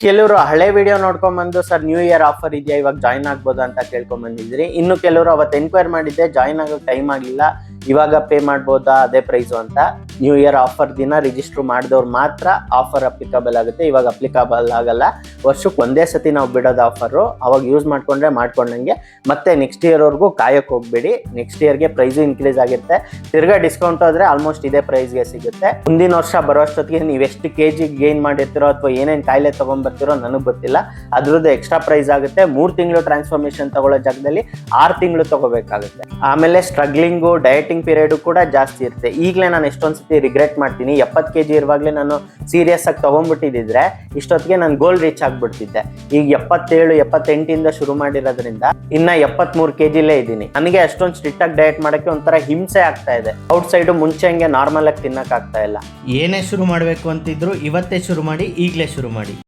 ಕೆಲವರು ಹಳೆ ವಿಡಿಯೋ ನೋಡ್ಕೊಂಡ್ ಬಂದು ಸರ್ ನ್ಯೂ ಇಯರ್ ಆಫರ್ ಇದೆಯಾ ಇವಾಗ ಜಾಯ್ನ್ ಆಗ್ಬೋದಾ ಅಂತ ಕೇಳ್ಕೊಂಡ್ ಬಂದಿದ್ರಿ. ಇನ್ನು ಕೆಲವರು ಅವತ್ತು ಎನ್ಕ್ವೈರ್ ಮಾಡಿದ್ದೆ ಜಾಯ್ನ್ ಆಗೋಕೆ ಟೈಮ್ ಆಗಿಲ್ಲ, ಇವಾಗ ಪೇ ಮಾಡ್ಬೋದಾ ಅದೇ ಪ್ರೈಸು ಅಂತ. ನ್ಯೂ ಇಯರ್ ಆಫರ್ ದಿನ ರಿಜಿಸ್ಟರ್ ಮಾಡಿದವ್ರು ಮಾತ್ರ ಆಫರ್ ಅಪ್ಲಿಕಬಲ್ ಆಗುತ್ತೆ, ಇವಾಗ ಅಪ್ಲಿಕಬಲ್ ಆಗಲ್ಲ. ವರ್ಷಕ್ಕೆ ಒಂದೇ ಸತಿ ನಾವು ಬಿಡೋದು ಆಫರು, ಅವಾಗ ಯೂಸ್ ಮಾಡ್ಕೊಂಡಂಗೆ ಮತ್ತೆ ನೆಕ್ಸ್ಟ್ ಇಯರ್ ವರ್ಗೂ ಕಾಯಕ್ಕೆ ಹೋಗ್ಬೇಡಿ. ನೆಕ್ಸ್ಟ್ ಇಯರ್ಗೆ ಪ್ರೈಸು ಇನ್ಕ್ರೀಸ್ ಆಗಿರುತ್ತೆ, ತಿರ್ಗಾ ಡಿಸ್ಕೌಂಟ್ ಹೋದ್ರೆ ಆಲ್ಮೋಸ್ಟ್ ಇದೇ ಪ್ರೈಸ್ಗೆ ಸಿಗುತ್ತೆ. ಮುಂದಿನ ವರ್ಷ ಬರೋಷ್ಟೊತ್ತಿಗೆ ನೀವು ಎಷ್ಟು ಕೆಜಿ ಗೇನ್ ಮಾಡಿರ್ತೀರೋ ಅಥವಾ ಏನೇನು ಕಾಯಿಲೆ ತಗೊಂಡ್ಬರ್ತೀರೋ ನನಗೆ ಗೊತ್ತಿಲ್ಲ, ಅದ್ರದ್ದು ಎಕ್ಸ್ಟ್ರಾ ಪ್ರೈಸ್ ಆಗುತ್ತೆ. 3 ತಿಂಗಳು ಟ್ರಾನ್ಸ್ಫಾರ್ಮೇಶನ್ ತಗೊಳ್ಳೋ ಜಾಗದಲ್ಲಿ 6 ತಿಂಗಳು ತಗೋಬೇಕಾಗುತ್ತೆ. ಆಮೇಲೆ ಸ್ಟ್ರಗ್ಲಿಂಗು ಡಯಟಿಂಗ್ ಪೀರಿಯಡ್ ಕೂಡ ಜಾಸ್ತಿ ಇರುತ್ತೆ. ಈಗಲೇ ನಾನು ಎಷ್ಟೊಂದು ಸತಿ ರಿಗ್ರೆಟ್ ಮಾಡ್ತೀನಿ, 70 kg ಇರುವಾಗಲೇ ನಾನು ಸೀರಿಯಸ್ ಆಗಿ ತಗೊಂಡ್ಬಿಟ್ಟಿದ್ರೆ ಇಷ್ಟೊತ್ತಿಗೆ ನಾನು ಗೋಲ್ ರೀಚ್ ಆಗ್ಬಿಡ್ತಿದ್ದೆ. ಈಗ 77, 78 ಶುರು ಮಾಡಿರೋದ್ರಿಂದ ಇನ್ನ 73 kgಲೇ ಇದ್ದೀನಿ. ನನಗೆ ಅಷ್ಟೊಂದು ಸ್ಟ್ರಿಕ್ಟ್ ಆಗಿ ಡಯಟ್ ಮಾಡಕ್ಕೆ ಒಂಥರ ಹಿಂಸೆ ಆಗ್ತಾ ಇದೆ. ಔಟ್ ಸೈಡ್ ಮುಂಚೆ ಹಂಗೆ ನಾರ್ಮಲ್ ಆಗಿ ತಿನ್ನಕ್ ಆಗ್ತಾ ಇಲ್ಲ. ಏನೇ ಶುರು ಮಾಡಬೇಕು ಅಂತಿದ್ರು ಇವತ್ತೇ ಶುರು ಮಾಡಿ, ಈಗಲೇ ಶುರು ಮಾಡಿ.